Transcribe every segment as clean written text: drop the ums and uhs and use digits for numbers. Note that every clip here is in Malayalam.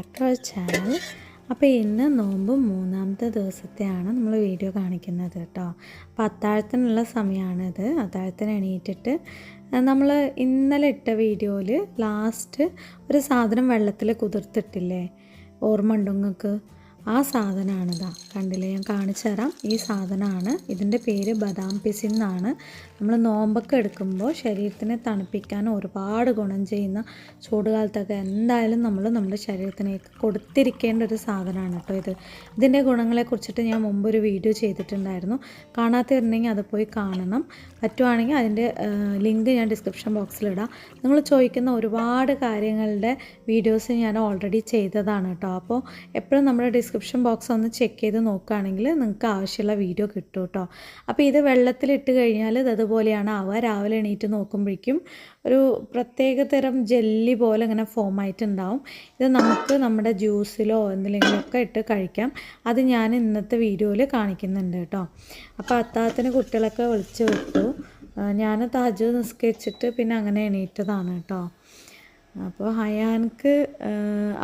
Back to our channel. അപ്പോൾ ഇന്ന് നോമ്പ് മൂന്നാമത്തെ ദിവസത്തെയാണ് നമ്മൾ വീഡിയോ കാണിക്കുന്നത് കേട്ടോ. അപ്പോൾ അത്താഴത്തിനുള്ള സമയമാണിത്. അത്താഴത്തിന് എണീറ്റിട്ട് നമ്മൾ ഇന്നലെ ഇട്ട വീഡിയോയിൽ ലാസ്റ്റ് ഒരു സാധനം വെള്ളത്തിൽ കുതിർത്തിട്ടില്ലേ, ഓർമ്മ ഉണ്ടോ നിങ്ങൾക്ക്? ആ സാധനമാണിതാ, കണ്ടില്ലേ, ഞാൻ കാണിച്ചു തരാം. ഈ സാധനമാണ്, ഇതിൻ്റെ പേര് ബദാം പിസിൻ എന്നാണ്. നമ്മൾ നോമ്പൊക്കെ എടുക്കുമ്പോൾ ശരീരത്തിനെ തണുപ്പിക്കാൻ ഒരുപാട് ഗുണം ചെയ്യുന്ന, ചൂടുകാലത്തൊക്കെ എന്തായാലും നമ്മൾ നമ്മുടെ ശരീരത്തിലേക്ക് കൊടുത്തിരിക്കേണ്ട ഒരു സാധനമാണ് കേട്ടോ ഇതിൻ്റെ ഗുണങ്ങളെക്കുറിച്ചിട്ട് ഞാൻ മുമ്പൊരു വീഡിയോ ചെയ്തിട്ടുണ്ടായിരുന്നു. കാണാത്തിരുന്നെങ്കിൽ അത് പോയി കാണണം. പറ്റുവാണെങ്കിൽ അതിൻ്റെ ലിങ്ക് ഞാൻ ഡിസ്ക്രിപ്ഷൻ ബോക്സിലിടാം. നിങ്ങൾ ചോദിക്കുന്ന ഒരുപാട് കാര്യങ്ങളുടെ വീഡിയോസ് ഞാൻ ഓൾറെഡി ചെയ്തതാണ് കേട്ടോ. അപ്പോൾ എപ്പോഴും നമ്മുടെ ഡിസ്ക്രിപ്ഷൻ ബോക്സ് ഒന്ന് ചെക്ക് ചെയ്ത് നോക്കുകയാണെങ്കിൽ നിങ്ങൾക്ക് ആവശ്യമുള്ള വീഡിയോ കിട്ടും കേട്ടോ. അപ്പോൾ ഇത് വെള്ളത്തിലിട്ട് കഴിഞ്ഞാൽ ഇത് അതുപോലെയാണ് ആവുക. രാവിലെ എണീറ്റ് നോക്കുമ്പോഴേക്കും ഒരു പ്രത്യേക തരം ജെല്ലി പോലെ ഇങ്ങനെ ഫോം ആയിട്ടുണ്ടാവും. ഇത് നമുക്ക് നമ്മുടെ ജ്യൂസിലോ എന്തെങ്കിലുമൊക്കെ ഇട്ട് കഴിക്കാം. അത് ഞാൻ ഇന്നത്തെ വീഡിയോയിൽ കാണിക്കുന്നുണ്ട് കേട്ടോ. അപ്പോൾ അത്താഴത്തിന് കുട്ടികളൊക്കെ വിളിച്ച് വിട്ടു. ഞാൻ തഹജ്ജുദ് നിസ്കരിച്ചിട്ട് പിന്നെ അങ്ങനെ എണീറ്റതാണ് കേട്ടോ. അപ്പോൾ ഹയാൻക്ക്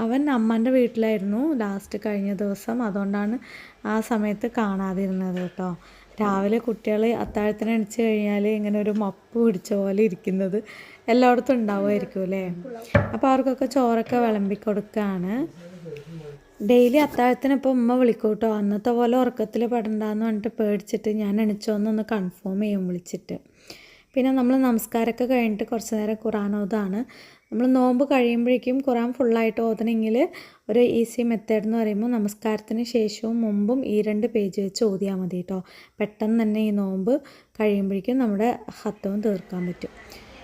അവൻ അമ്മൻ്റെ വീട്ടിലായിരുന്നു ലാസ്റ്റ് കഴിഞ്ഞ ദിവസം, അതുകൊണ്ടാണ് ആ സമയത്ത് കാണാതിരുന്നത് കേട്ടോ. രാവിലെ കുട്ടികൾ അത്താഴത്തിന് എണിച്ച് കഴിഞ്ഞാൽ ഇങ്ങനെ ഒരു മപ്പ് പിടിച്ച പോലെ ഇരിക്കുന്നത് എല്ലായിടത്തും ഉണ്ടാവുമായിരിക്കും അല്ലേ. അപ്പോൾ അവർക്കൊക്കെ ചോറൊക്കെ വിളമ്പി കൊടുക്കുകയാണ്. ഡെയിലി അത്താഴത്തിന് ഇപ്പോൾ ഉമ്മ വിളിക്കും കേട്ടോ. അന്നത്തെ പോലെ ഉറക്കത്തിൽ പെടണ്ടെന്ന് പറഞ്ഞിട്ട് പേടിച്ചിട്ട് ഞാൻ എണിച്ചോന്നൊന്ന് കൺഫേം ചെയ്യും വിളിച്ചിട്ട്. പിന്നെ നമ്മൾ നമസ്കാരമൊക്കെ കഴിഞ്ഞിട്ട് കുറച്ച് നേരം ഖുർആൻ ഓതാണ്. നമ്മൾ നോമ്പ് കഴിയുമ്പോഴേക്കും ഖുർആൻ ഫുള്ളായിട്ട് ഓതണമെങ്കിൽ ഒരു ഈസി മെത്തേഡ് എന്ന് പറയുമ്പോൾ നമസ്കാരത്തിന് ശേഷവും മുമ്പും ഈ 2 പേജ് വെച്ച് ഓതിയാൽ മതി കേട്ടോ. പെട്ടെന്ന് തന്നെ ഈ നോമ്പ് കഴിയുമ്പോഴേക്കും നമ്മുടെ ഹത്തവും തീർക്കാൻ പറ്റും.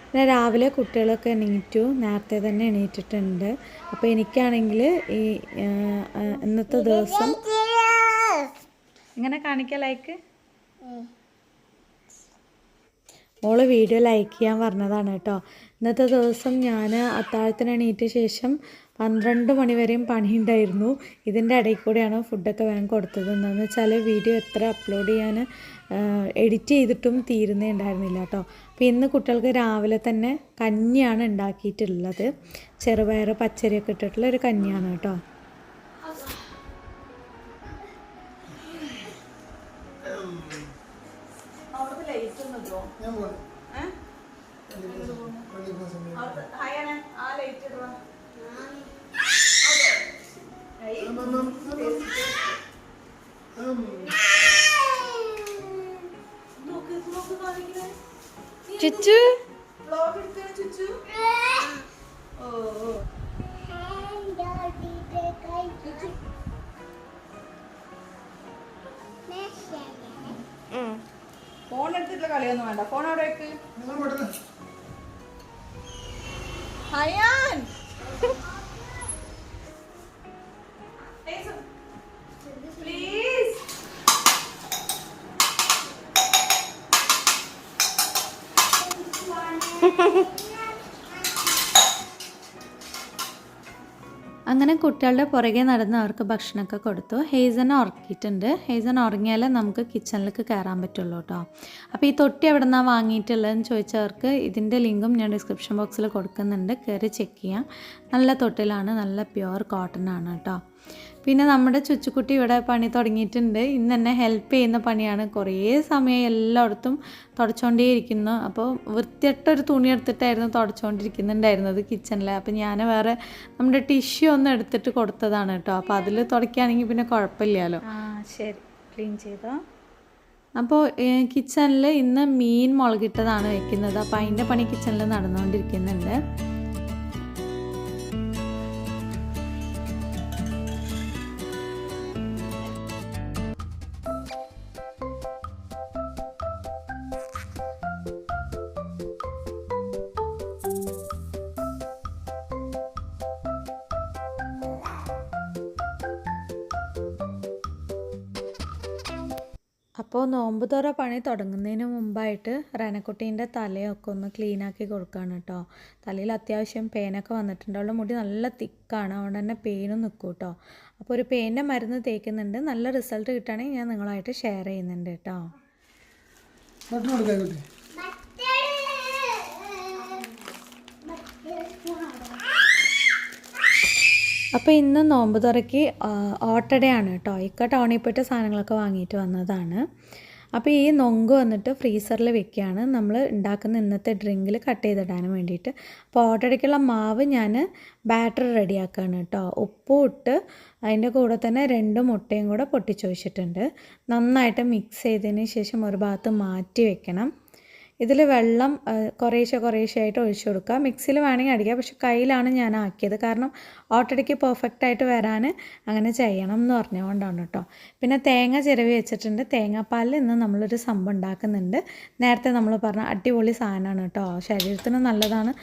പിന്നെ രാവിലെ കുട്ടികളൊക്കെ എണീറ്റു, നേരത്തെ തന്നെ എണീറ്റിട്ടുണ്ട്. അപ്പോൾ എനിക്കാണെങ്കിൽ ഈ ഇന്നത്തെ ദിവസം ഇങ്ങനെ കാണിക്കാം, ലൈക്ക് മോള് വീഡിയോ ലൈക്ക് ചെയ്യാൻ പറഞ്ഞതാണ് കേട്ടോ. ഇന്നത്തെ ദിവസം ഞാൻ അത്താഴത്തിന് എണീറ്റ ശേഷം 12 മണി വരെയും പണിയുണ്ടായിരുന്നു. ഇതിൻ്റെ ഇടയിൽ കൂടെയാണ് ഫുഡൊക്കെ വേഗം കൊടുത്തത്. എന്താണെന്ന് വെച്ചാൽ വീഡിയോ എത്ര അപ്ലോഡ് ചെയ്യാൻ എഡിറ്റ് ചെയ്തിട്ടും തീരുന്നേ ഉണ്ടായിരുന്നില്ല കേട്ടോ. അപ്പോൾ ഇന്ന് കുട്ടികൾക്ക് രാവിലെ തന്നെ കഞ്ഞിയാണ് ഉണ്ടാക്കിയിട്ടുള്ളത്. ചെറുപയർ പച്ചരിയൊക്കെ ഇട്ടിട്ടുള്ള ഒരു കഞ്ഞിയാണ് കേട്ടോ. ചുച്ചു ഫോൺ എടുത്തിട്ടുള്ള കളിയൊന്നും വേണ്ട. ഫോൺ അവിടെ വെക്ക്. ഹയാൻ പ്ലീസ്. അങ്ങനെ കുട്ടികളുടെ പുറകെ നടന്ന് അവർക്ക് ഭക്ഷണമൊക്കെ കൊടുത്തു. ഹെയ്സനെ ഉറക്കിയിട്ടുണ്ട്. ഹെയ്സൻ ഉറങ്ങിയാലേ നമുക്ക് കിച്ചണിലേക്ക് കയറാൻ പറ്റുള്ളൂ കേട്ടോ. അപ്പോൾ ഈ തൊട്ടി എവിടെ നിന്നാണ് വാങ്ങിയിട്ടുള്ളതെന്ന് ചോദിച്ചവർക്ക് ഇതിൻ്റെ ലിങ്കും ഞാൻ ഡിസ്ക്രിപ്ഷൻ ബോക്സിൽ കൊടുക്കുന്നുണ്ട്, കയറി ചെക്ക് ചെയ്യാം. നല്ല തൊട്ടിലാണ്, നല്ല പ്യുവർ കോട്ടൺ ആണ് കേട്ടോ. പിന്നെ നമ്മുടെ ചുച്ചുക്കുട്ടി ഇവിടെ പണി തുടങ്ങിയിട്ടുണ്ട്. ഇന്ന് എന്നെ ഹെൽപ്പ് ചെയ്യുന്ന പണിയാണ്. കുറേ സമയം എല്ലായിടത്തും തുടച്ചുകൊണ്ടേയിരിക്കുന്നു. അപ്പോൾ വൃത്തിയായിട്ടൊരു തുണി എടുത്തിട്ടായിരുന്നു തുടച്ചുകൊണ്ടിരിക്കുന്നുണ്ടായിരുന്നത് കിച്ചണിൽ. അപ്പോൾ ഞാൻ വേറെ നമ്മുടെ ടിഷ്യൂ ഒന്ന് എടുത്തിട്ട് കൊടുത്തതാണ് കേട്ടോ. അപ്പോൾ അതിൽ തുടക്കുകയാണെങ്കിൽ പിന്നെ കുഴപ്പമില്ലല്ലോ. ശരി, ക്ലീൻ ചെയ്തോ. അപ്പോൾ കിച്ചണിൽ ഇന്ന് മീൻ മുളകിട്ടതാണ് വെക്കുന്നത്. അപ്പോൾ അതിൻ്റെ പണി കിച്ചണിൽ നടന്നുകൊണ്ടിരിക്കുന്നുണ്ട്. അപ്പോൾ നോമ്പ് തുറ പണി തുടങ്ങുന്നതിന് മുമ്പായിട്ട് റനക്കുട്ടീൻ്റെ തലയൊക്കെ ഒന്ന് ക്ലീനാക്കി കൊടുക്കുകയാണ് കേട്ടോ. തലയിൽ അത്യാവശ്യം പെയിനൊക്കെ വന്നിട്ടുണ്ട്. അവളുടെ മുടി നല്ല തിക്കാണ്, അതുകൊണ്ട് തന്നെ പെയിനും നിൽക്കും കേട്ടോ. അപ്പോൾ ഒരു പെയിൻ്റെ മരുന്ന് തേക്കുന്നുണ്ട്. നല്ല റിസൾട്ട് കിട്ടുകയാണെങ്കിൽ ഞാൻ നിങ്ങളായിട്ട് ഷെയർ ചെയ്യുന്നുണ്ട് കേട്ടോ. അപ്പോൾ ഇന്ന് നോമ്പ് തുറയ്ക്ക് ഓട്ടടയാണ് കേട്ടോ. ഇക്ക ടൗണിൽ പോയിട്ട് സാധനങ്ങളൊക്കെ വാങ്ങിയിട്ട് വന്നതാണ്. അപ്പോൾ ഈ നൊങ്ക് വന്നിട്ട് ഫ്രീസറിൽ വെക്കുകയാണ് നമ്മൾ ഉണ്ടാക്കുന്ന ഇന്നത്തെ ഡ്രിങ്കിൽ കട്ട് ചെയ്തിടാനും വേണ്ടിയിട്ട്. അപ്പോൾ ഓട്ടടയ്ക്കുള്ള മാവ് ഞാൻ ബാറ്റർ റെഡിയാക്കുകയാണ് കേട്ടോ. ഉപ്പും ഇട്ട് അതിൻ്റെ കൂടെ തന്നെ 2 മുട്ടയും കൂടെ പൊട്ടിച്ച് വെച്ചിട്ടുണ്ട്. നന്നായിട്ട് മിക്സ് ചെയ്തതിന് ശേഷം ഒരു ഭാഗത്ത് മാറ്റി വെക്കണം. ഇതിൽ വെള്ളം കുറേശ്ശെ ഒഴിച്ചു കൊടുക്കുക. മിക്സിയിൽ വേണമെങ്കിൽ അടിക്കുക, പക്ഷെ കയ്യിലാണ് ഞാൻ ആക്കിയത്. കാരണം ഓട്ടടയ്ക്ക് പെർഫെക്റ്റായിട്ട് വരാൻ അങ്ങനെ ചെയ്യണം എന്ന് പറഞ്ഞുകൊണ്ടാണ് കേട്ടോ. പിന്നെ തേങ്ങ ചിരവി വെച്ചിട്ടുണ്ട്. തേങ്ങാപ്പാലിൽ ഇന്ന് നമ്മളൊരു സംഭവം ഉണ്ടാക്കുന്നുണ്ട്. നേരത്തെ നമ്മൾ പറഞ്ഞ അടിപൊളി സാധനമാണ് കേട്ടോ. ശരീരത്തിനും നല്ലതാണ്,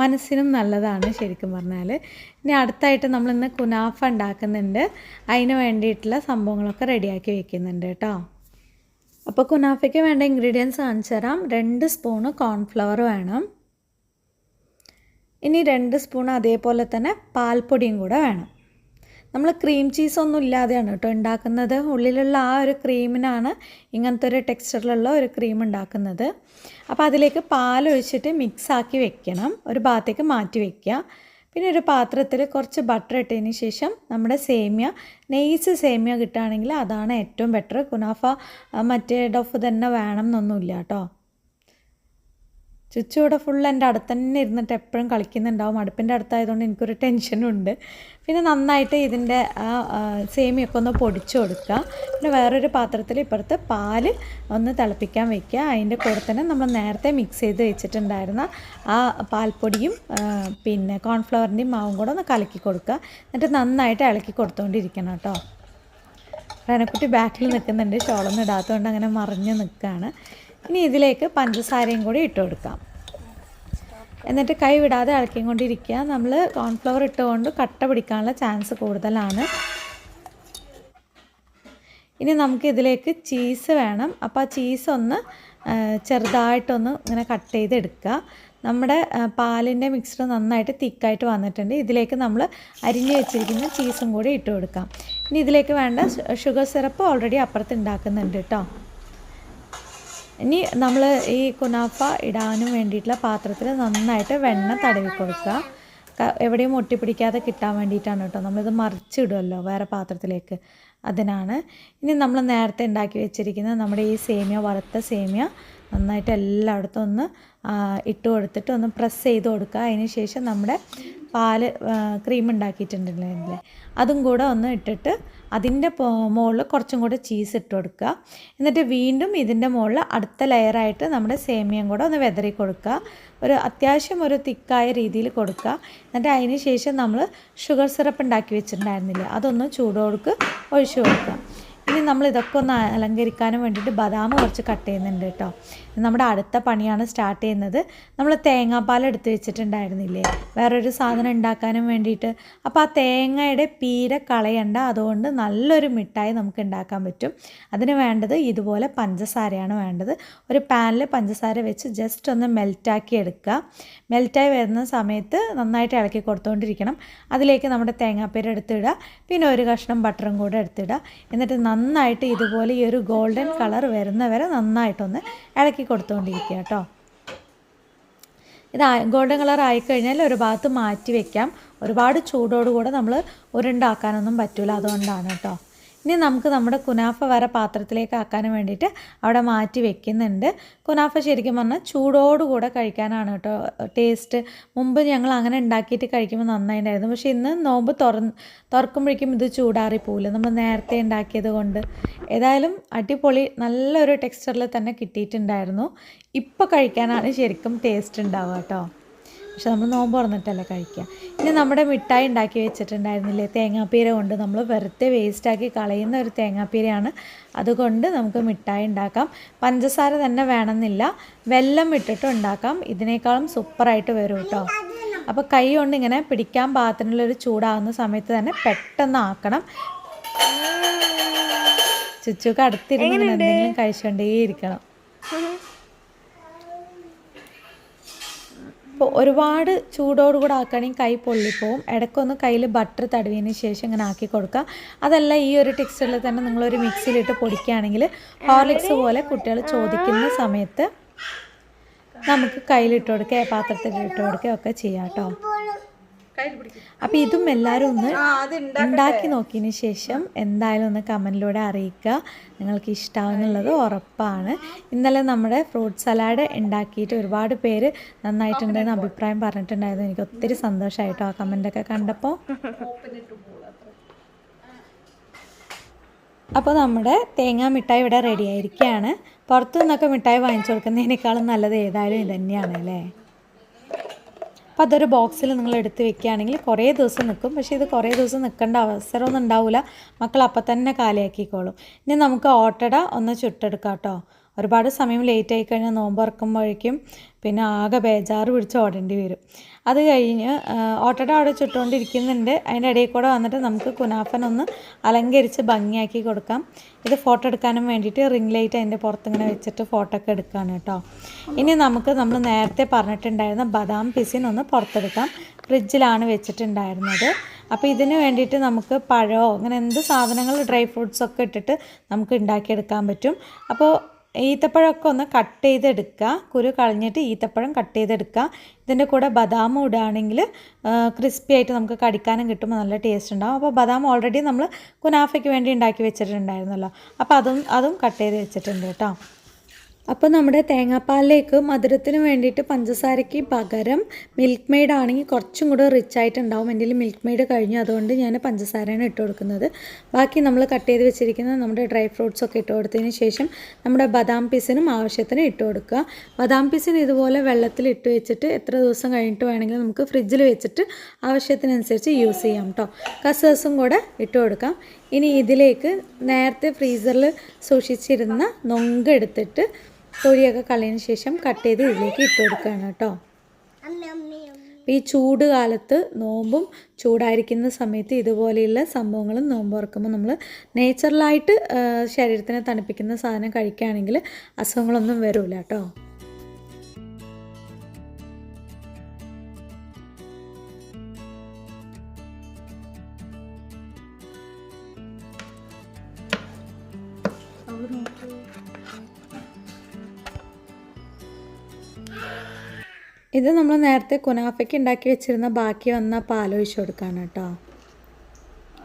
മനസ്സിനും നല്ലതാണ് ശരിക്കും പറഞ്ഞാൽ. ഇനി അടുത്തായിട്ട് നമ്മളിന്ന് കുനാഫ ഉണ്ടാക്കുന്നുണ്ട്. അതിന് വേണ്ടിയിട്ടുള്ള സംഭവങ്ങളൊക്കെ റെഡിയാക്കി വെക്കുന്നുണ്ട് കേട്ടോ. അപ്പോൾ കുനാഫയ്ക്ക് വേണ്ട ഇൻഗ്രീഡിയൻസ് കാണിച്ചു തരാം. 2 സ്പൂണ് കോൺഫ്ലവർ വേണം. ഇനി 2 സ്പൂൺ അതേപോലെ തന്നെ പാൽപ്പൊടിയും കൂടെ വേണം. നമ്മൾ ക്രീം ചീസൊന്നും ഇല്ലാതെയാണ് കേട്ടോ ഉണ്ടാക്കുന്നത്. ഉള്ളിലുള്ള ആ ഒരു ക്രീമിനാണ് ഇങ്ങനത്തെ ഒരു ടെക്സ്ചറിലുള്ള ഒരു ക്രീം ഉണ്ടാക്കുന്നത്. അപ്പോൾ അതിലേക്ക് പാലൊഴിച്ചിട്ട് മിക്സാക്കി വെക്കണം. ഒരു ഭാഗത്തേക്ക് മാറ്റി വയ്ക്കുക. പിന്നെ ഒരു പാത്രത്തിൽ കുറച്ച് ബട്ടർ ഇട്ടതിന് ശേഷം നമ്മുടെ സേമിയ, നെയ്സ് സേമിയ കിട്ടുകയാണെങ്കിൽ അതാണ് ഏറ്റവും ബെറ്റർ. കുനാഫ മറ്റേ ഡഫ് തന്നെ വേണം എന്നൊന്നുമില്ല കേട്ടോ. ചുച്ചു ഇവിടെ ഫുൾ എൻ്റെ അടുത്ത് തന്നെ ഇരുന്നിട്ട് എപ്പോഴും കളിക്കുന്നുണ്ടാവും. അടുപ്പിൻ്റെ അടുത്തായതുകൊണ്ട് എനിക്കൊരു ടെൻഷനുണ്ട്. പിന്നെ നന്നായിട്ട് ഇതിൻ്റെ ആ സേമിയൊക്കെ ഒന്ന് പൊടിച്ചു കൊടുക്കുക. പിന്നെ വേറൊരു പാത്രത്തിൽ ഇപ്പുറത്ത് പാല് ഒന്ന് തിളപ്പിക്കാൻ വയ്ക്കുക. അതിൻ്റെ കൂടെ തന്നെ നമ്മൾ നേരത്തെ മിക്സ് ചെയ്ത് വെച്ചിട്ടുണ്ടായിരുന്ന ആ പാൽപ്പൊടിയും പിന്നെ കോൺഫ്ലവറിൻ്റെയും മാവും കൂടെ ഒന്ന് കലക്കി കൊടുക്കുക. എന്നിട്ട് നന്നായിട്ട് ഇളക്കി കൊടുത്തുകൊണ്ടിരിക്കണം കേട്ടോ. റനക്കുട്ടി ബാക്കിൽ നിൽക്കുന്നുണ്ട്, ഷോളൊന്നും ഇടാത്തതുകൊണ്ട് അങ്ങനെ മറിഞ്ഞ് നിൽക്കുകയാണ്. ഇനി ഇതിലേക്ക് പഞ്ചസാരയും കൂടി ഇട്ട് കൊടുക്കാം. എന്നിട്ട് കൈ വിടാതെ ഇളക്കിക്കൊണ്ടിരിക്കുക. നമ്മൾ കോൺഫ്ലവർ ഇട്ടുകൊണ്ട് കട്ട പിടിക്കാനുള്ള ചാൻസ് കൂടുതലാണ്. ഇനി നമുക്ക് ഇതിലേക്ക് ചീസ് വേണം. അപ്പോൾ ആ ചീസ് ഒന്ന് ചെറുതായിട്ടൊന്ന് ഇങ്ങനെ കട്ട് ചെയ്തെടുക്കുക. നമ്മുടെ പാലിൻ്റെ മിക്സ്ചർ നന്നായിട്ട് തിക്കായിട്ട് വന്നിട്ടുണ്ട്. ഇതിലേക്ക് നമ്മൾ അരിഞ്ഞ് വെച്ചിരിക്കുന്ന ചീസും കൂടി ഇട്ട് കൊടുക്കാം. ഇനി ഇതിലേക്ക് വേണ്ട ഷുഗർ സിറപ്പ് ഓൾറെഡി അപ്പുറത്ത് ഉണ്ടാക്കുന്നുണ്ട് കേട്ടോ. ഇനി നമ്മൾ ഈ കുനാഫ ഇടാനും വേണ്ടിയിട്ടുള്ള പാത്രത്തിൽ നന്നായിട്ട് വെണ്ണ തടവി കൊടുക്കുക. എവിടെയും ഒട്ടിപ്പിടിക്കാതെ കിട്ടാൻ വേണ്ടിയിട്ടാണ് കേട്ടോ. നമ്മളിത് മറിച്ചിടുമല്ലോ വേറെ പാത്രത്തിലേക്ക്, അതിനാണ്. ഇനി നമ്മൾ നേരത്തെ ഉണ്ടാക്കി വെച്ചിരിക്കുന്ന നമ്മുടെ ഈ സേമിയ, വറുത്ത സേമിയ നന്നായിട്ട് എല്ലായിടത്തും ഒന്ന് ഇട്ട് കൊടുത്തിട്ട് ഒന്ന് പ്രസ് ചെയ്ത് കൊടുക്കുക. അതിന് ശേഷം നമ്മുടെ പാല് ക്രീം ഉണ്ടാക്കിയിട്ടുണ്ടല്ലേ അതും കൂടെ ഒന്ന് ഇട്ടിട്ട് അതിൻ്റെ മുകളിൽ കുറച്ചും കൂടെ ചീസ് ഇട്ട് കൊടുക്കുക. എന്നിട്ട് വീണ്ടും ഇതിൻ്റെ മുകളിൽ അടുത്ത ലെയറായിട്ട് നമ്മുടെ സേമിയയും കൂടെ ഒന്ന് വെതറി കൊടുക്കുക. ഒരു അത്യാവശ്യം ഒരു തിക്കായ രീതിയിൽ കൊടുക്കുക. എന്നിട്ട് അതിന് ശേഷം നമ്മൾ ഷുഗർ സിറപ്പ് ഉണ്ടാക്കി വെച്ചിട്ടുണ്ടായിരുന്നില്ലേ, അതൊന്ന് ചൂടോടുക്ക് ഒഴിച്ചു കൊടുക്കുക. ഇനി നമ്മൾ ഇതൊക്കെ ഒന്ന് അലങ്കരിക്കാനും വേണ്ടിയിട്ട് ബദാം കുറച്ച് കട്ട് ചെയ്യുന്നുണ്ട് കേട്ടോ. നമ്മുടെ അടുത്ത പണിയാണ് സ്റ്റാർട്ട് ചെയ്യുന്നത്. നമ്മൾ തേങ്ങാപ്പാൽ എടുത്ത് വെച്ചിട്ടുണ്ടായിരുന്നില്ലേ വേറൊരു സാധനം ഉണ്ടാക്കാനും വേണ്ടിയിട്ട്. അപ്പോൾ ആ തേങ്ങയുടെ പീര കളയണ്ട, അതുകൊണ്ട് നല്ലൊരു മിഠായി നമുക്ക് ഉണ്ടാക്കാൻ പറ്റും. അതിന് വേണ്ടത് ഇതുപോലെ പഞ്ചസാരയാണ് വേണ്ടത്. ഒരു പാനിൽ പഞ്ചസാര വെച്ച് ജസ്റ്റ് ഒന്ന് മെൽറ്റാക്കി എടുക്കുക. മെൽറ്റായി വരുന്ന സമയത്ത് നന്നായിട്ട് ഇളക്കി കൊടുത്തുകൊണ്ടിരിക്കണം. അതിലേക്ക് നമ്മുടെ തേങ്ങാപ്പീര എടുത്തിടുക. പിന്നെ ഒരു കഷ്ണം ബട്ടറും കൂടെ എടുത്തിടുക. എന്നിട്ട് നന്നായിട്ട് ഇതുപോലെ ഈ ഒരു ഗോൾഡൻ കളർ വരുന്നവരെ നന്നായിട്ടൊന്ന് ഇളക്കി കൊടുത്തുകൊണ്ടിരിക്കുക കേട്ടോ. ഇത് ഗോൾഡൻ കളർ ആയിക്കഴിഞ്ഞാൽ ഒരു ഭാഗത്ത് മാറ്റി വയ്ക്കാം. ഒരുപാട് ചൂടോടുകൂടെ നമ്മൾ ഉരുണ്ടാക്കാനൊന്നും പറ്റില്ല, അതുകൊണ്ടാണ് കേട്ടോ. ഇനി നമുക്ക് നമ്മുടെ കുനാഫ വരെ പാത്രത്തിലേക്ക് ആക്കാനും വേണ്ടിയിട്ട് അവിടെ മാറ്റി വെക്കുന്നുണ്ട്. കുനാഫ ശരിക്കും പറഞ്ഞാൽ ചൂടോടുകൂടെ കഴിക്കാനാണ് കേട്ടോ ടേസ്റ്റ്. മുമ്പ് ഞങ്ങൾ അങ്ങനെ ഉണ്ടാക്കിയിട്ട് കഴിക്കുമ്പോൾ നന്നായിട്ടുണ്ടായിരുന്നു. പക്ഷേ ഇന്ന് നോമ്പ് തുറക്കുമ്പോഴേക്കും ഇത് ചൂടാറിപ്പോവില്ല, നമ്മൾ നേരത്തെ ഉണ്ടാക്കിയത് കൊണ്ട്. ഏതായാലും അടിപൊളി നല്ലൊരു ടെക്സ്ചറിൽ തന്നെ കിട്ടിയിട്ടുണ്ടായിരുന്നു. ഇപ്പോൾ കഴിക്കാനാണ് ശരിക്കും ടേസ്റ്റ് ഉണ്ടാവുക കേട്ടോ. പക്ഷെ നമ്മൾ നോമ്പ് തുറന്നിട്ടല്ലേ കഴിക്കുക. ഇനി നമ്മുടെ മിഠായി ഉണ്ടാക്കി വെച്ചിട്ടുണ്ടായിരുന്നില്ലേ തേങ്ങാപ്പീര കൊണ്ട്, നമ്മൾ വെറുതെ വേസ്റ്റാക്കി കളയുന്ന ഒരു തേങ്ങാപ്പീരയാണ്. അതുകൊണ്ട് നമുക്ക് മിഠായി ഉണ്ടാക്കാം. പഞ്ചസാര തന്നെ വേണമെന്നില്ല, വെല്ലം ഇട്ടിട്ട് ഉണ്ടാക്കാം. ഇതിനേക്കാളും സൂപ്പറായിട്ട് വരും കേട്ടോ. അപ്പോൾ കൈ കൊണ്ട് ഇങ്ങനെ പിടിക്കാൻ പാകത്തിനുള്ളൊരു ചൂടാകുന്ന സമയത്ത് തന്നെ പെട്ടെന്ന് ആക്കണം. ചുച്ചുക്ക് അടുത്തിരുന്ന് എന്തെങ്കിലും കഴിച്ചുകൊണ്ടേയിരിക്കണം. അപ്പോൾ ഒരുപാട് ചൂടോടുകൂടെ ആക്കുകയാണെങ്കിൽ കൈ പൊള്ളിപ്പോവും. ഇടയ്ക്കൊന്ന് കയ്യിൽ ബട്ടർ തടവിയതിന് ശേഷം ഇങ്ങനെ ആക്കി കൊടുക്കുക. അതല്ല ഈ ഒരു ടെക്സ്ചറിൽ തന്നെ നിങ്ങളൊരു മിക്സിയിലിട്ട് പൊടിക്കുകയാണെങ്കിൽ ഹോർലിക്സ് പോലെ കുട്ടികൾ ചോദിക്കുന്ന സമയത്ത് നമുക്ക് കയ്യിലിട്ട് കൊടുക്കുക, പാത്രത്തിൽ ഇട്ട് കൊടുക്കുക ഒക്കെ ചെയ്യാം കേട്ടോ. അപ്പോൾ ഇതും എല്ലാവരും ഒന്ന് ഉണ്ടാക്കി നോക്കിയതിന് ശേഷം എന്തായാലും ഒന്ന് കമൻറ്റിലൂടെ അറിയിക്കുക. നിങ്ങൾക്ക് ഇഷ്ടമാവുന്നുള്ളത് ഉറപ്പാണ്. ഇന്നലെ നമ്മുടെ ഫ്രൂട്ട് സലാഡ് ഉണ്ടാക്കിയിട്ട് ഒരുപാട് പേര് നന്നായിട്ടുണ്ടെന്ന് അഭിപ്രായം പറഞ്ഞിട്ടുണ്ടായിരുന്നു. എനിക്ക് ഒത്തിരി സന്തോഷമായിട്ടോ ആ കമൻ്റൊക്കെ കണ്ടപ്പോൾ. അപ്പോൾ നമ്മുടെ തേങ്ങാ മിഠായി ഇവിടെ റെഡി ആയിരിക്കുകയാണ്. പുറത്തു നിന്നൊക്കെ മിഠായി വാങ്ങിച്ചു കൊടുക്കുന്നതിനേക്കാളും നല്ലത് ഏതായാലും ഇത് തന്നെയാണ് അല്ലേ. അപ്പോൾ അതൊരു ബോക്സിൽ നിങ്ങൾ എടുത്ത് വെക്കുകയാണെങ്കിൽ കുറേ ദിവസം നിൽക്കും. പക്ഷേ ഇത് കുറേ ദിവസം നിൽക്കേണ്ട അവസരമൊന്നും ഉണ്ടാവില്ല. മക്കൾ അപ്പം തന്നെ കാലിയാക്കിക്കോളും. ഇനി നമുക്ക് ഓട്ടട ഒന്ന് ചുട്ടെടുക്കാം കേട്ടോ. ഒരുപാട് സമയം ലേറ്റ് ആയി കഴിഞ്ഞാൽ നോമ്പ് തുറക്കുമ്പോഴേക്കും പിന്നെ ആകെ ബേജാറ് പിടിച്ച് ഓടേണ്ടി വരും. അത് കഴിഞ്ഞ് ഓട്ടട അവിടെ ചുട്ടുകൊണ്ടിരിക്കുന്നുണ്ട്. അതിൻ്റെ ഇടയിൽ കൂടെ വന്നിട്ട് നമുക്ക് കുനാഫനൊന്ന് അലങ്കരിച്ച് ഭംഗിയാക്കി കൊടുക്കാം. ഇത് ഫോട്ടോ എടുക്കാനും വേണ്ടിയിട്ട് റിംഗ് ലൈറ്റ് അതിൻ്റെ പുറത്തിങ്ങനെ വെച്ചിട്ട് ഫോട്ടോ ഒക്കെ എടുക്കുകയാണ് കേട്ടോ. ഇനി നമ്മൾ നേരത്തെ പറഞ്ഞിട്ടുണ്ടായിരുന്ന ബദാം പിസിനൊന്ന് പുറത്തെടുക്കാം. ഫ്രിഡ്ജിലാണ് വെച്ചിട്ടുണ്ടായിരുന്നത്. അപ്പോൾ ഇതിന് വേണ്ടിയിട്ട് നമുക്ക് പഴമോ അങ്ങനെ എന്ത് സാധനങ്ങൾ ഡ്രൈ ഫ്രൂട്ട്സൊക്കെ ഇട്ടിട്ട് നമുക്ക് ഉണ്ടാക്കിയെടുക്കാൻ പറ്റും. അപ്പോൾ ഈത്തപ്പഴമൊക്കെ ഒന്ന് കട്ട് ചെയ്തെടുക്കുക. കുരു കളഞ്ഞിട്ട് ഈത്തപ്പഴം കട്ട് ചെയ്തെടുക്കുക. ഇതിൻ്റെ കൂടെ ബദാം ഇടുകയാണെങ്കിൽ ക്രിസ്പി ആയിട്ട് നമുക്ക് കടിക്കാനും കിട്ടുമ്പോൾ നല്ല ടേസ്റ്റ് ഉണ്ടാകും. അപ്പോൾ ബദാം ഓൾറെഡി നമ്മൾ കുനാഫയ്ക്ക് വേണ്ടി ഉണ്ടാക്കി വെച്ചിട്ടുണ്ടായിരുന്നല്ലോ. അപ്പോൾ അതും കട്ട് ചെയ്ത് വെച്ചിട്ടുണ്ട് കേട്ടോ. അപ്പോൾ നമ്മുടെ തേങ്ങാപ്പാലിലേക്ക് മധുരത്തിന് വേണ്ടിയിട്ട് പഞ്ചസാരയ്ക്ക് പകരം മിൽക്ക് മെയ്ഡ് ആണെങ്കിൽ കുറച്ചും കൂടെ റിച്ച് ആയിട്ടുണ്ടാവും. എൻ്റെ കയ്യിൽ മിൽക്ക് മെയ്ഡ് കഴിഞ്ഞു, അതുകൊണ്ട് ഞാൻ പഞ്ചസാരയാണ് ഇട്ട് കൊടുക്കുന്നത്. ബാക്കി നമ്മൾ കട്ട് ചെയ്ത് വെച്ചിരിക്കുന്ന നമ്മുടെ ഡ്രൈ ഫ്രൂട്ട്സ് ഒക്കെ ഇട്ട് കൊടുത്തതിന് ശേഷം നമ്മുടെ ബദാം പീസിനും ആവശ്യത്തിന് ഇട്ട് കൊടുക്കുക. ബദാം പീസിന് ഇതുപോലെ വെള്ളത്തിൽ ഇട്ട് വെച്ചിട്ട് എത്ര ദിവസം കഴിഞ്ഞിട്ട് വേണമെങ്കിലും നമുക്ക് ഫ്രിഡ്ജിൽ വെച്ചിട്ട് ആവശ്യത്തിനനുസരിച്ച് യൂസ് ചെയ്യാം കേട്ടോ. കസേഴ്സും കൂടെ ഇട്ട് കൊടുക്കാം. ഇനി ഇതിലേക്ക് നേരത്തെ ഫ്രീസറിൽ സൂക്ഷിച്ചിരുന്ന നൊങ്ക് എടുത്തിട്ട് തൊലിയൊക്കെ കളഞ്ഞതിന് ശേഷം കട്ട് ചെയ്ത് ഇതിലേക്ക് ഇട്ട് കൊടുക്കുകയാണ് കേട്ടോ. ഈ ചൂട് കാലത്ത് നോമ്പും ചൂടായിരിക്കുന്ന സമയത്ത് ഇതുപോലെയുള്ള സംഭവങ്ങളും നോമ്പ് തുറക്കുമ്പോൾ നമ്മൾ നേച്ചുറലായിട്ട് ശരീരത്തിനെ തണുപ്പിക്കുന്ന സാധനം കഴിക്കുകയാണെങ്കിൽ അസുഖങ്ങളൊന്നും വരില്ല കേട്ടോ. ഇത് നമ്മൾ നേരത്തെ കുനാഫയ്ക്ക് ഉണ്ടാക്കി വെച്ചിരുന്ന ബാക്കി വന്ന പാലൊഴിച്ച് കൊടുക്കുകയാണ് കേട്ടോ.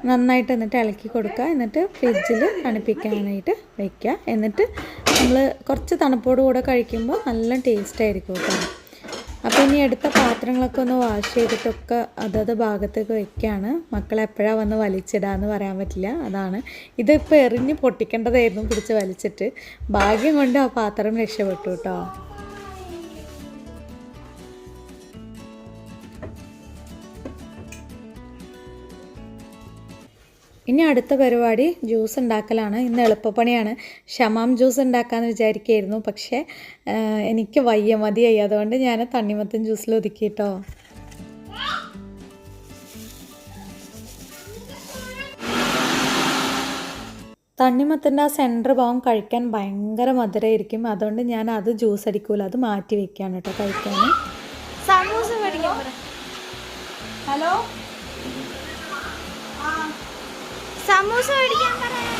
നന്നായിട്ട് എന്നിട്ട് ഇളക്കി കൊടുക്കുക. എന്നിട്ട് ഫ്രിഡ്ജിൽ തണുപ്പിക്കാനായിട്ട് വയ്ക്കുക. എന്നിട്ട് നമ്മൾ കുറച്ച് തണുപ്പോട് കൂടെ കഴിക്കുമ്പോൾ നല്ല ടേസ്റ്റ് ആയിരിക്കും കേട്ടോ. അപ്പോൾ ഇനി എടുത്ത പാത്രങ്ങളൊക്കെ ഒന്ന് വാഷ് ചെയ്തിട്ടൊക്കെ അതത് ഭാഗത്തേക്ക് വയ്ക്കുകയാണ്. മക്കളെ എപ്പോഴാണ് വന്ന് വലിച്ചിടാന്ന് പറയാൻ പറ്റില്ല. അതാണ് ഇതിപ്പോൾ എറിഞ്ഞ് പൊട്ടിക്കേണ്ടതായിരുന്നു പിടിച്ച് വലിച്ചിട്ട്. ഭാഗ്യം കൊണ്ട് ആ പാത്രം രക്ഷപ്പെട്ടു കേട്ടോ. ഇനി അടുത്ത പരിപാടി ജ്യൂസ് ഉണ്ടാക്കലാണ്. ഇന്ന് എളുപ്പപ്പണിയാണ്. ഷമാം ജ്യൂസ് ഉണ്ടാക്കാമെന്ന് വിചാരിക്കുകയായിരുന്നു. പക്ഷേ എനിക്ക് മതിയായി. അതുകൊണ്ട് ഞാൻ തണ്ണിമത്തൻ ജ്യൂസിൽ ഒതുക്കി കേട്ടോ. തണ്ണിമത്തൻ്റെ ആ സെൻറ്റർ ഭാഗം കഴിക്കാൻ ഭയങ്കര മധുരമായിരിക്കും. അതുകൊണ്ട് ഞാൻ അത് ജ്യൂസ് അടിക്കൂല, അത് മാറ്റി വെക്കുകയാണ് കേട്ടോ കഴിക്കാൻ. ഹലോ, സമൂസ മേടിക്കാൻ പറയാം.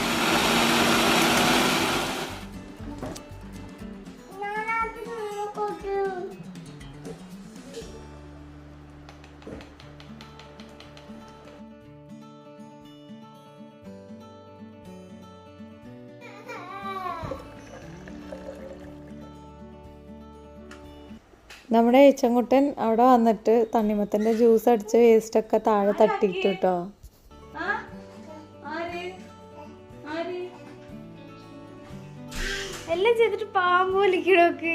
നമ്മുടെ ഏച്ചൻകുട്ടൻ അവിടെ വന്നിട്ട് തണ്ണിമത്തൻ്റെ ജ്യൂസ് അടിച്ച് വേസ്റ്റൊക്കെ താഴെ തട്ടിയിട്ടു കേട്ടോ. എല്ലാം ചെയ്തിട്ട് പാമ്പ് വലിക്കണോക്ക്.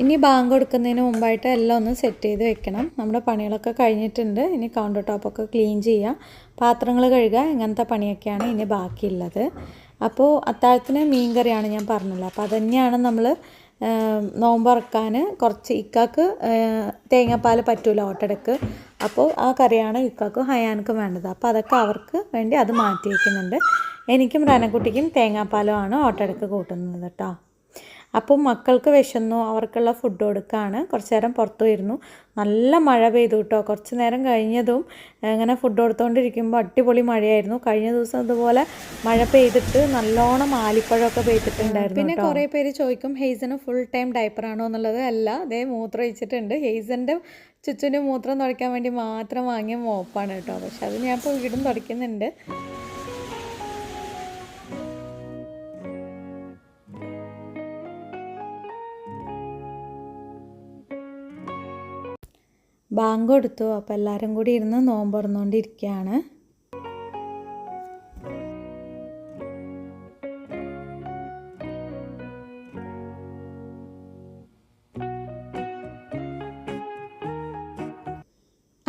ഇനി ബാങ്ക് കൊടുക്കുന്നതിന് മുമ്പായിട്ട് എല്ലാം ഒന്ന് സെറ്റ് ചെയ്ത് വെക്കണം. നമ്മുടെ പണികളൊക്കെ കഴിഞ്ഞിട്ടുണ്ട്. ഇനി കൗണ്ടർ ടോപ്പൊക്കെ ക്ലീൻ ചെയ്യുക, പാത്രങ്ങൾ കഴുകുക, ഇങ്ങനത്തെ പണിയൊക്കെയാണ് ഇനി ബാക്കിയുള്ളത്. അപ്പോൾ അത്താഴത്തിന് മീൻ കറിയാണ് ഞാൻ പറഞ്ഞല്ലോ. അപ്പോൾ അതുതന്നെയാണ് നമ്മൾ നോമ്പുറക്കാൻ കുറച്ച് ഇക്കാക്ക് തേങ്ങാപ്പാൽ പറ്റൂല ഓട്ടടക്ക്. അപ്പോൾ ആ കറിയാണ് ഇക്കാക്കും ഹയാനക്കും വേണ്ടത്. അപ്പോൾ അതൊക്കെ അവർക്ക് വേണ്ടി അത് മാറ്റി വയ്ക്കുന്നുണ്ട്. എനിക്കും റനക്കുട്ടിക്കും തേങ്ങാപ്പാലുമാണ് ഓട്ടടക്ക് കൂട്ടുന്നത് കേട്ടോ. അപ്പോൾ മക്കൾക്ക് വിശന്നു, അവർക്കുള്ള ഫുഡ് കൊടുക്കുകയാണ്. കുറച്ച് നേരം പുറത്തു പോയിരുന്നു. നല്ല മഴ പെയ്തു കേട്ടോ. കുറച്ച് നേരം കഴിഞ്ഞതും ഇങ്ങനെ ഫുഡ് കൊടുത്തുകൊണ്ടിരിക്കുമ്പോൾ അടിപൊളി മഴയായിരുന്നു. കഴിഞ്ഞ ദിവസം അതുപോലെ മഴ പെയ്തിട്ട് നല്ലോണം ആലിപ്പഴമൊക്കെ പെയ്തിട്ടുണ്ടായിരുന്നു. പിന്നെ കുറേ പേര് ചോദിക്കും ഹെയ്സന് ഫുൾ ടൈം ഡയപ്പറാണോ എന്നുള്ളത്. അല്ല, അതേ മൂത്രം ഒഴിച്ചിട്ടുണ്ട്. ഹെയ്സൻ്റെ ചുറ്റിന് മൂത്രം തുടയ്ക്കാൻ വേണ്ടി മാത്രം വാങ്ങിയ മോപ്പാണ് കേട്ടോ. പക്ഷെ അത് ഞാൻ ഇപ്പോൾ വീടും തുടയ്ക്കുന്നുണ്ട്. ബാങ്ക് കൊടുത്തു. അപ്പോൾ എല്ലാവരും കൂടി ഇരുന്ന് നോമ്പ് തുറന്നുകൊണ്ടിരിക്കുകയാണ്.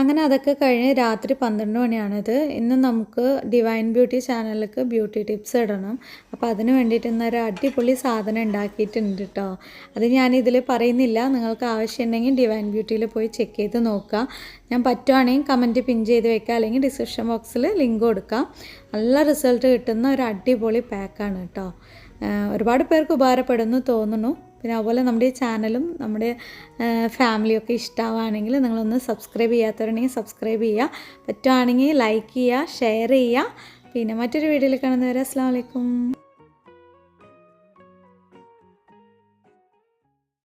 അങ്ങനെ അതൊക്കെ കഴിഞ്ഞ് രാത്രി 12 മണിയാണിത്. ഇന്ന് നമുക്ക് ഡിവൈൻ ബ്യൂട്ടി ചാനലിലേക്ക് ബ്യൂട്ടി ടിപ്സ് ഇടണം. അപ്പോൾ അതിന് വേണ്ടിയിട്ട് ഇന്നൊരു അടിപൊളി സാധനം ഉണ്ടാക്കിയിട്ടുണ്ട് കേട്ടോ. അത് ഞാനിതിൽ പറയുന്നില്ല. നിങ്ങൾക്ക് ആവശ്യമുണ്ടെങ്കിൽ ഡിവൈൻ ബ്യൂട്ടിയിൽ പോയി ചെക്ക് ചെയ്ത് നോക്കുക. ഞാൻ പറ്റുവാണെങ്കിൽ കമൻറ്റ് പിൻ ചെയ്ത് വെക്കുക, അല്ലെങ്കിൽ ഡിസ്ക്രിപ്ഷൻ ബോക്സിൽ ലിങ്ക് കൊടുക്കാം. നല്ല റിസൾട്ട് കിട്ടുന്ന ഒരു അടിപൊളി പാക്കാണ് കേട്ടോ. ഒരുപാട് പേർക്ക് ഉപകാരപ്പെടുന്നു തോന്നുന്നു. പിന്നെ അതുപോലെ നമ്മുടെ ഈ ചാനലും നമ്മുടെ ഫാമിലിയൊക്കെ ഇഷ്ടമാവുകയാണെങ്കിൽ നിങ്ങളൊന്ന് സബ്സ്ക്രൈബ് ചെയ്യാത്തവരുണ്ടെങ്കിൽ സബ്സ്ക്രൈബ് ചെയ്യുക. പറ്റുവാണെങ്കിൽ ലൈക്ക് ചെയ്യുക, ഷെയർ ചെയ്യുക. പിന്നെ മറ്റൊരു വീഡിയോയിൽ കാണുന്നവരെ അസ്സലാമു അലൈക്കും.